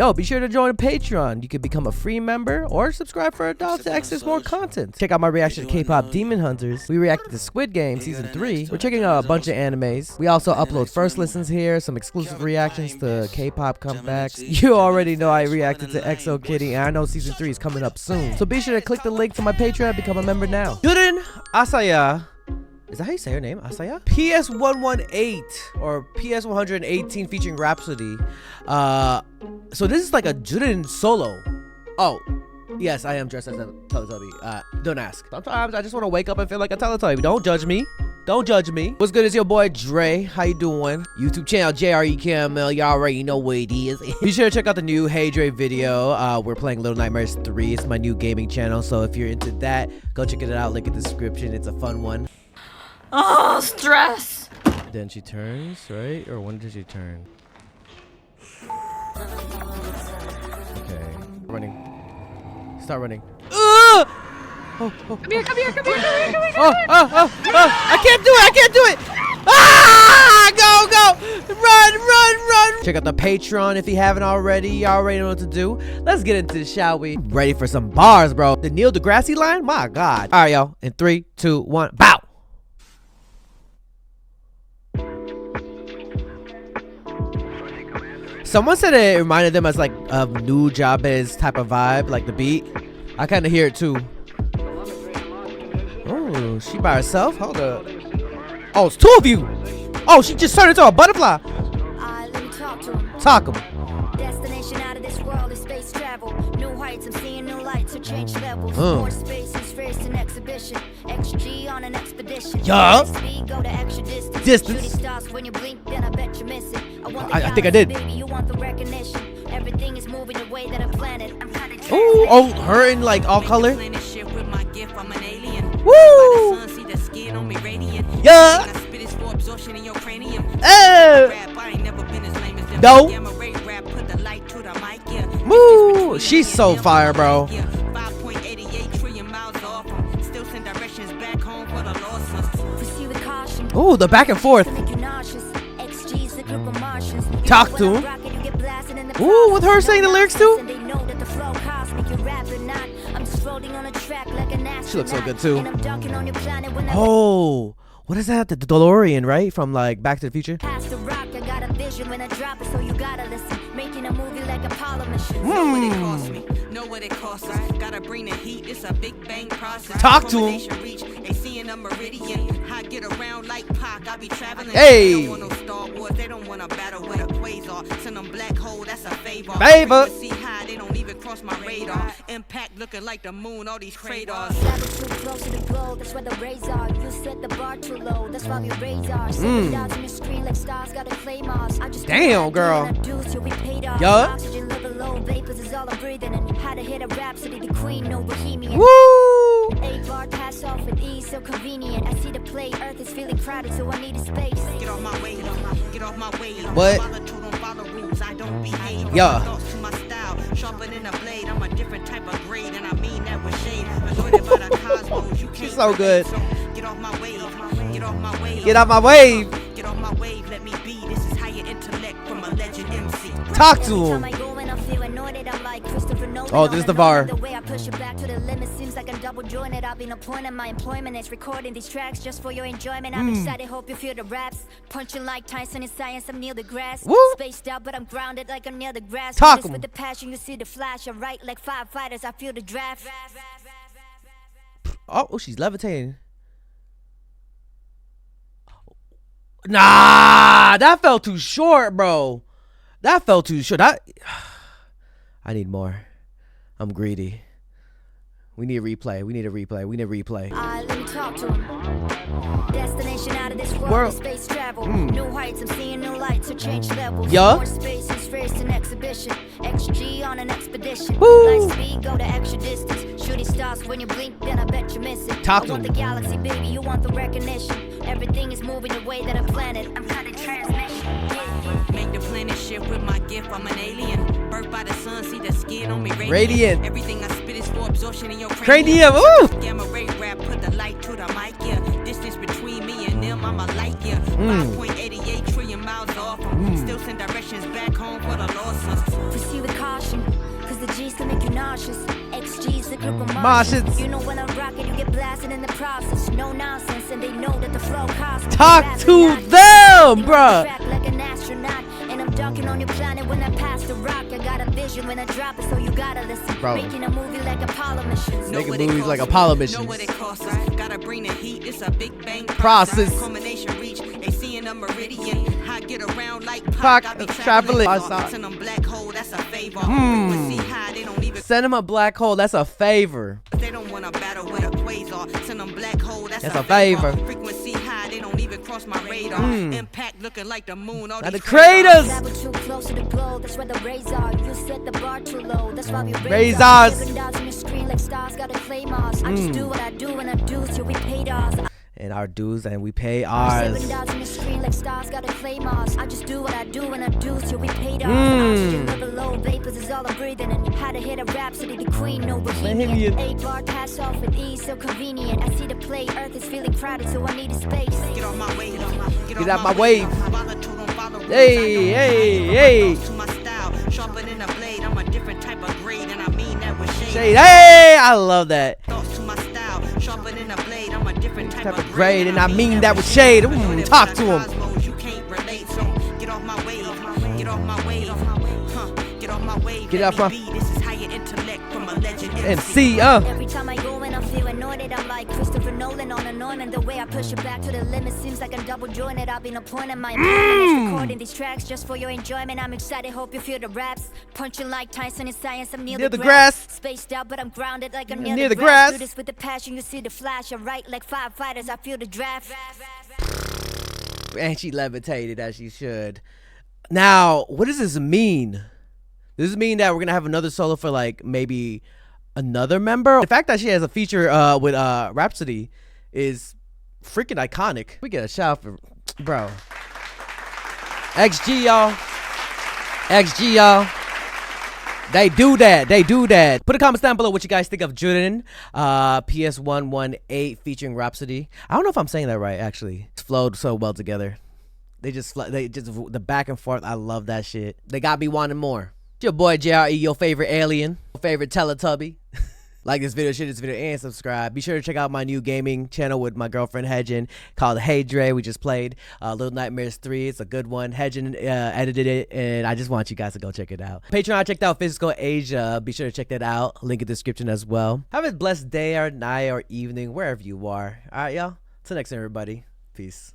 Yo, be sure to join Patreon. You can become a free member or subscribe for adults to access more content. Check out my reaction to K-pop Demon Hunters. We reacted to Squid Game Season 3. We're checking out a bunch of animes. We also upload first listens here, some exclusive reactions to K-pop comebacks. You already know I reacted to EXO Kitty, and I know Season 3 is coming up soon. So be sure to click the link to my Patreon and become a member now. JURIN ASAYA. Is that how you say her name? Asaya? PS118 or PS118 featuring Rapsody. So this is like a JURIN solo. Oh, yes, I am dressed as a Teletubby. Don't ask. Sometimes I just want to wake up and feel like a Teletubby. Don't judge me. Don't judge me. What's good? It's your boy Dre. How you doing? YouTube channel JREKML. Y'all already know what it is. Be sure to check out the new Hey Dre video. We're playing Little Nightmares 3. It's my new gaming channel. So if you're into that, go check it out. Link in the description. It's a fun one. Oh, stress. Then she turns, right? Or when did she turn? Okay. Running. Start running. Oh, Come here. I can't do it. I can't do it. Go. Run. Check out the Patreon if you haven't already. You already know what to do. Let's get into this, shall we? Ready for some bars, bro. The Neil deGrasse line? My God. All right, y'all. In 3, 2, 1, bow. Someone said it reminded them as like a new Jabez type of vibe, like the beat. I kind of hear it too. Oh, she by herself? Hold up. Oh, it's 2 of you. Oh, she just turned into a butterfly. Talk 'em. Destination out of this world is space travel. New heights, I'm seeing new lights, so change levels. More space is first an exhibition. XG on an expedition. Yeah. Speed, go to extra distance. Stars when you blink, then I bet you miss it. I think I did. Baby, you want the recognition. Everything is moving the way that I planned it. I'm trying to Ooh, oh, her in like all color. Woo! Yeah. No. Woo! She's so fire, bro. Ooh, the back and forth. Talk to him. Ooh, with her saying the lyrics too. She looks so good too. Oh, what is that? The DeLorean, right? From like Back to the Future. Making a movie like Apollo mission. Know what it costs us. Gotta bring the heat. It's a big bang process. Talk to him. They seeing a meridian. I get around like Pac. I be traveling. Hey. They don't want no Star Wars. They don't want to battle with a quasar. Send them black hole. That's a favor. See high. They don't even cross my radar. Impact looking like the moon. All these craters. Too close to the glow. That's where the rays are. You set the bar too low. That's why we radar. Send down to your screen like stars. Gotta claim us. Damn, girl. Yeah. Oxygen level low, vapors is all I'm breathing in. How to hit a Rapsody, the queen, no bohemian. Woo! 8 bar pass off with ease, so convenient. I see the play, Earth is feeling crowded, so I need a space. Get off my way, get off my way. What? I don't behave. Yeah. To my style, sharper than a blade. I'm a different type of grade, and I mean that with shade. Anointed by the cosmos, you can't. She's so good. Get off my wave, get off my wave. Get off my wave. Get off my wave, let me be. This is higher intellect from a legend MC. Talk to him. Oh, this is the bar. The way I push it back to the limit seems like I'm double jointed. I've been appointed. My employment is recording these tracks just for your enjoyment. I'm excited, hope you feel the raps. Punching like Tyson in science, I'm near the grass. Spaced out, but I'm grounded like I'm near the grass. Talk with the passion, you see the flash. I write like firefighters, I feel the draft. Oh, she's levitating. Nah, that fell too short, bro. That fell too short. I need more. I'm greedy. We need a replay. We need a replay. We need a replay. Let me talk to him. Destination out of this world. Space travel. New heights. I'm seeing new lights. So change levels. Yeah. More space is first an exhibition. XG on an expedition. Light speed, go to extra distance. Shooting stars when you blink, then I bet you miss it. Talk to him. I want the galaxy, baby. You want the recognition. Everything is moving the way that I planned it. I'm cutting transmission. Make the planet shift with my gift. I'm an alien. Birth by the sun, see the skin on me radiant. Everything I spit is for absorption in your cranium. Ooh. Gamma ray rap, put the light to the mic, yeah. Distance between me and them, I'm a light, yeah. 5.88 trillion miles off. Still send directions back home for the losses. Proceed with caution. group of Martians. Martians. You know when I'm rocking, you get blasted in the process. No nonsense, and they know that the flow costs. Talk to them, bruh. Like an astronaut, and I'm dunking on your planet when I pass the rock. I got a vision when I drop it, so you gotta listen. Bro. Making a movie like Apollo missions. Making movies like Apollo Know missions. what it costs us. Gotta bring the heat. It's a big bang Process. Culmination reach. They seeing a meridian. I get around like Pac, I be traveling. Send them black hole. That's a favor. Frequency high. They don't even. Send him a black hole. That's a favor. They don't wanna battle with a quasar. Send them black hole. That's a favor. Frequency high. They don't even cross my radar. Impact looking like the moon. All Now the these craters. Travel too close to the glow, that's where the rays are. You set the bar too low, that's why we Raise raise ours. 7 dots on your screen like stars, gotta claim ours. I just do what I do and I do till we paid ours. And our dues, and we pay 7 ours. dots on your screen like stars, gotta claim ours. I just do what I do and I do till we paid ours. Oxygen level low, vapors is all I'm breathing in. How to hit a Rhapsody, the queen, no bohemian. 8 bar pass off with ease, so convenient. I see the play, Earth is feeling crowded, so I need a space. Get off my way. Get out my way. Hey, hey, hey. To my style, sharper than a blade. I'm a different type of grade, and I mean that with shade. Shade. Hey, I love that. Thoughts to my style, sharper than a blade. I'm a different type of grade, and I mean that with shade. Talk to him. You can't relate, so get off my way. Get off my way. Get off my way. Get off my- This is higher intellect from a legend MC. Every time I go in, I feel anointed. I'm like Christopher Nolan on a Norman. The way I push it back to the limit seems like I'm double jointed. I've been appointed my employment is recording these tracks just for your enjoyment. I'm excited, hope you feel the raps. Punching like Tyson in science. I'm near the grass. Spaced out, but I'm grounded like I'm near the grass. Do this with the passion, you see the flash. I write like firefighters, I feel the draft. And she levitated as she should. Now, what does this mean? Does this mean that we're gonna have another solo for like maybe another member? The fact that she has a feature with Rapsody is freaking iconic. We get a shout for bro. XG y'all. XG y'all. They do that. They do that. Put a comment down below what you guys think of JURIN PS118 featuring Rapsody. I don't know if I'm saying that right actually. It's flowed so well together. They just the back and forth. I love that shit. They got me wanting more. It's your boy JRE, your favorite alien, your favorite Teletubby. Like this video, share this video, and subscribe. Be sure to check out my new gaming channel with my girlfriend Hedgen called Hey Dre. We just played Little Nightmares 3. It's a good one. Hedgen edited it, and I just want you guys to go check it out. Patreon, I checked out Physical Asia. Be sure to check that out. Link in the description as well. Have a blessed day or night or evening, wherever you are. All right, y'all. Till next time, everybody. Peace.